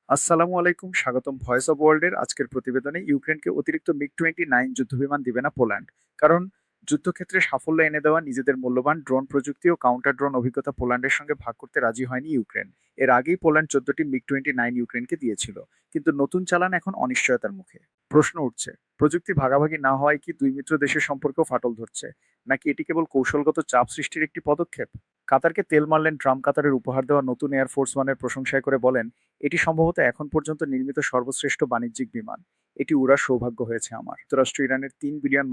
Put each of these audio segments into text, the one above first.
আসসালামু আলাইকুম, স্বাগতম ভয়েস অব ওয়ার্ল্ডের আজকের প্রতিবেদনে। ইউক্রেনকে অতিরিক্ত মিগ-29 যুদ্ধবিমান দিবে না পোল্যান্ড। কারণ যুদ্ধক্ষেত্রে সাফল্য এনে দেওয়া নিজেদের মূল্যবান ড্রোন প্রযুক্তি ও কাউন্টার ড্রোন অভিজ্ঞতা পোল্যান্ডের সঙ্গে ভাগ করতে রাজি হয়নি ইউক্রেন। এর আগেই পোল্যান্ড 14টি মিগ-29 ইউক্রেনকে দিয়েছিল, কিন্তু নতুন চালান এখন অনিশ্চয়তার মুখে। প্রশ্ন উঠছে, প্রযুক্তি ভাগাভাগি না হওয়ায় কি দুই মিত্র দেশের সম্পর্কেও ফাটল ধরছে, নাকি এটি কেবল কৌশলগত চাপ সৃষ্টির একটি পদক্ষেপ? কাতারকে তেল মারলেন ট্রাম্প। কাতারের উপহার দেওয়া নতুন এয়ারফোর্স ওয়ানের প্রশংসায় করে বলেন, এটি সম্ভবত এখন পর্যন্ত নির্মিত সর্বশ্রেষ্ঠ বাণিজ্যিক বিমান। এটি উড়ার সৌভাগ্য হয়েছে আমার। যুক্তরাষ্ট্র ইরানের $3 বিলিয়ন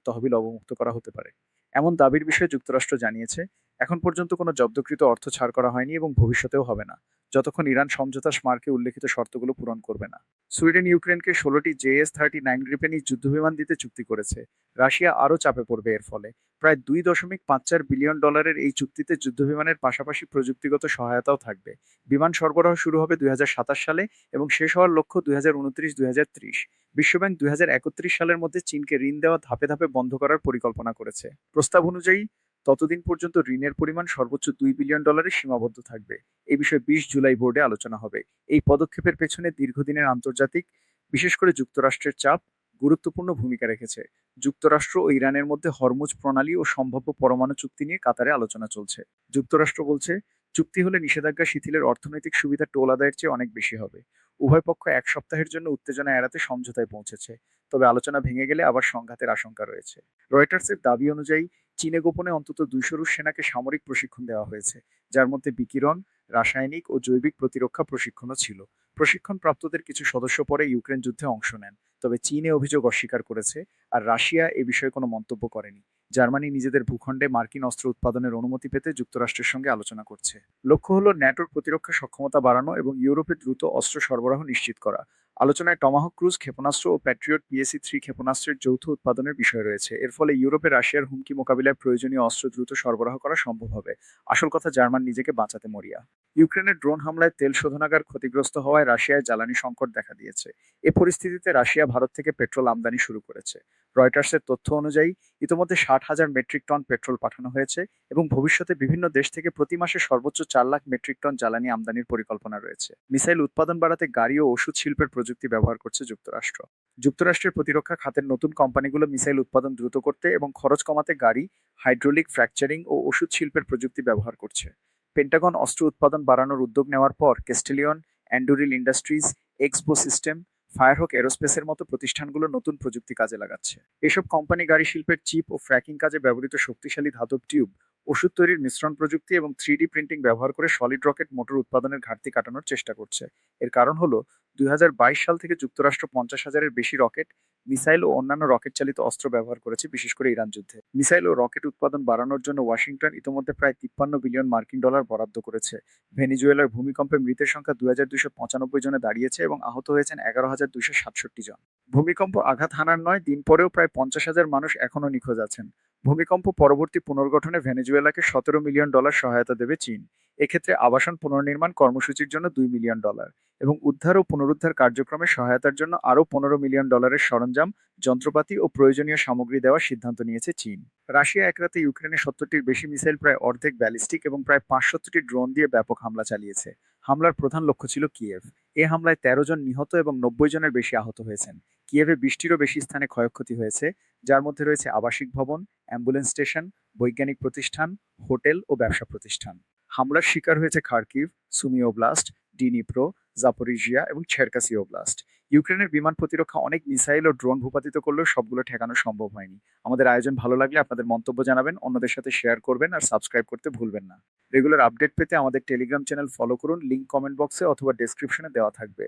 তহবিল অবমুক্ত করা হতে পারে, এমন দাবির বিষয়ে যুক্তরাষ্ট্র জানিয়েছে, এখন পর্যন্ত কোনো জব্দকৃত অর্থ ছাড় করা হয়নি এবং ভবিষ্যতেও হবে না, যতক্ষণ ইরান সমঝোতা স্মারকে উল্লেখিত শর্তগুলো পূরণ করবে না। সুইডেন ইউক্রেনকে 16টি JS-39 গ্রিপেনি যুদ্ধবিমান দিতে চুক্তি করেছে। রাশিয়া আরও চাপে পড়বে এর ফলে। প্রায় $2.54 বিলিয়ন এই চুক্তিতে যুদ্ধবিমানের পাশাপাশি প্রযুক্তিগত সহায়তাও থাকবে। বিমান সরবরাহ শুরু হবে 2027 সালে এবং শেষ হওয়ার লক্ষ্য 2029-2030। বিশ্বব্যাংক 2031 সালের মধ্যে চীনকে ঋণ দেওয়া ধাপে ধাপে বন্ধ করার পরিকল্পনা করেছে। প্রস্তাব অনুযায়ী ততদিন পর্যন্ত ঋণের পরিমাণ সর্বোচ্চ $2 বিলিয়ন সীমাবদ্ধ থাকবে। এই বিষয়ে 20 জুলাই বোর্ডে আলোচনা হবে। এই পদক্ষেপের পেছনে দীর্ঘদিনের আন্তর্জাতিক, বিশেষ করে যুক্তরাষ্ট্রের চাপ গুরুত্বপূর্ণ ভূমিকা রেখেছে। যুক্তরাষ্ট্র ও ইরানের মধ্যে হরমুজ প্রণালী ও সম্ভাব্য পরমাণু চুক্তি নিয়ে কাতারে আলোচনা চলছে। যুক্তরাষ্ট্র বলছে, চুক্তি হলে নিষেধাজ্ঞা শিথিলের অর্থনৈতিক সুবিধা টোল আদায়ের চেয়ে অনেক বেশি হবে। উভয় পক্ষ 1 সপ্তাহের জন্য উত্তেজনা এড়াতে সমঝোতায় পৌঁছেছে, তবে আলোচনা ভেঙে গেলে আবার সংঘাতের আশঙ্কা রয়েছে। রয়টার্সের দাবি অনুযায়ী চীনে গোপনে অন্তত 200 রুশ সেনাকে সামরিক প্রশিক্ষণ দেওয়া হয়েছে, যার মধ্যে বিকিরণ, রাসায়নিক ও জৈবিক প্রতিরক্ষা প্রশিক্ষণও ছিল। প্রশিক্ষণপ্রাপ্তদের কিছু সদস্য পরে ইউক্রেন যুদ্ধে অংশ নেন, তবে চীন এ অভিযোগ অস্বীকার করেছে, আর রাশিয়া এ বিষয়ে কোনো মন্তব্য করেনি। জার্মানি নিজেদের ভূখণ্ডে মার্কিন অস্ত্র উৎপাদনের অনুমতি পেতে যুক্তরাষ্ট্রের সঙ্গে আলোচনা করছে। লক্ষ্য হলো ন্যাটোর প্রতিরক্ষা সক্ষমতা বাড়ানো এবং ইউরোপে দ্রুত অস্ত্র সরবরাহ নিশ্চিত করা। আলোচনায় টমাহক ক্রুজ ক্ষেপণাস্ত্র ও প্যাট্রিয়ট PSE-3 ক্ষেপণাস্ত্রের যৌথ উৎপাদনের বিষয় রয়েছে। এর ফলে ইউরোপে রাশিয়ার হুমকি মোকাবিলায় প্রয়োজনীয় অস্ত্র দ্রুত সরবরাহ করা সম্ভব হবে। আসল কথা, জার্মান নিজেকে বাঁচাতে মরিয়া। ইউক্রেনের ড্রোন হামলায় তেল শোধনাগার ক্ষতিগ্রস্ত হওয়ায় রাশিয়ায় জ্বালানি সংকট দেখা দিয়েছে। এ পরিস্থিতিতে রাশিয়া ভারত থেকে পেট্রোল আমদানি শুরু করেছে। রয়টার্সের তথ্য অনুযায়ী ইতোমধ্যে 60,000 মেট্রিক টন পেট্রোল পাঠানো হয়েছে এবং ভবিষ্যতে বিভিন্ন দেশ থেকে প্রতি মাসে সর্বোচ্চ 4 লাখ মেট্রিক টন জ্বালানি আমদানির পরিকল্পনা রয়েছে। মিসাইল উৎপাদন বাড়াতে গাড়ি ও ওষুধ শিল্পের প্রযুক্তি ব্যবহার করছে যুক্তরাষ্ট্র। যুক্তরাষ্ট্রের প্রতিরক্ষা খাতের নতুন কোম্পানিগুলো মিসাইল উৎপাদন দ্রুত করতে এবং খরচ কমাতে গাড়ি, হাইড্রোলিক ফ্র্যাকচারিং ও ওষুধ শিল্পের প্রযুক্তি ব্যবহার করছে। পেন্টাগন অস্ত্র উৎপাদন বাড়ানোর উদ্যোগ নেওয়ার পর ক্যাস্টেলিয়ন, অ্যান্ডুরিল ইন্ডাস্ট্রিজ, এক্সবো সিস্টেম, ফায়ারহক এরোস্পেসের মতো প্রতিষ্ঠানগুলো নতুন প্রযুক্তি কাজে লাগাচ্ছে। এসব কোম্পানি গাড়ি শিল্পের চিপ ও ফ্র্যাকিং কাজে ব্যবহৃত শক্তিশালী ধাতব টিউব, ওষুধ তৈরির মিশ্রণ প্রযুক্তি এবং 3D প্রিন্টিং ব্যবহার করে সলিড রকেট মোটর উৎপাদনের ঘাটতি কাটানোর চেষ্টা করছে। এর কারণ হলো, 2022 সাল থেকে যুক্তরাষ্ট্র 50,000-এর বেশি রকেট, মিসাইল ও অন্যান্য রকেট চালিত অস্ত্র ব্যবহার করেছে, বিশেষ করে ইরান যুদ্ধে। মিসাইল ও রকেট উৎপাদন বাড়ানোর জন্য ওয়াশিংটন ইতোমধ্যে প্রায় $53 বিলিয়ন বরাদ্দ করেছে। ভেনিজুয়েলার ভূমিকম্পে মৃতের সংখ্যা 2,295 জনে দাঁড়িয়েছে এবং আহত হয়েছেন 11,267 জন। ভূমিকম্প আঘাত হানার 9 দিন পরেও প্রায় 50,000 মানুষ এখনও নিখোঁজ আছেন। ভূমিকম্প পরবর্তী পুনর্গঠনে ভেনেজুয়েলাকে $17 মিলিয়ন সহায়তা দেবে চীন। এক্ষেত্রে আবাসন পুনর্নির্মাণ কর্মসূচির জন্য $2 মিলিয়ন এবং উদ্ধার ও পুনরুদ্ধার কার্যক্রমে সহায়তার জন্য আরও $15 মিলিয়ন সরঞ্জাম, যন্ত্রপাতি ও প্রয়োজনীয় সামগ্রী দেওয়ার সিদ্ধান্ত নিয়েছে চীন। রাশিয়া এক রাতে ইউক্রেনে 70টির বেশি মিসাইল, প্রায় অর্ধেক ব্যালিস্টিক এবং প্রায় 570টি ড্রোন দিয়ে ব্যাপক হামলা চালিয়েছে। হামলার প্রধান লক্ষ্য ছিল কিয়েভ। এ হামলায় 13 জন নিহত এবং 90 জনের বেশি আহত হয়েছেন। কিয়েভে 20টিরও বেশি স্থানে ক্ষয়ক্ষতি হয়েছে, যার মধ্যে রয়েছে আবাসিক ভবন, অ্যাম্বুলেন্স স্টেশন, বৈজ্ঞানিক প্রতিষ্ঠান, হোটেল ও ব্যবসা প্রতিষ্ঠান। হামলার শিকার হয়েছে Kharkiv, Sumy oblast, Dnipro, Zaporizhzhia এবং চেরকাসি ওব্লাস্ট। ইউক্রেনের বিমান প্রতিরক্ষা অনেক মিসাইল ও ড্রোন ভূপাতিত করলেও সবগুলো ঠেকানো সম্ভব হয়নি। আমাদের আয়োজন ভালো লাগলে আপনাদের মন্তব্য জানাবেন, অন্যদের সাথে শেয়ার করবেন আর সাবস্ক্রাইব করতে ভুলবেন না। রেগুলার আপডেট পেতে আমাদের টেলিগ্রাম চ্যানেল ফলো করুন, লিংক কমেন্ট বক্সে অথবা ডেসক্রিপশনে দেওয়া থাকবে।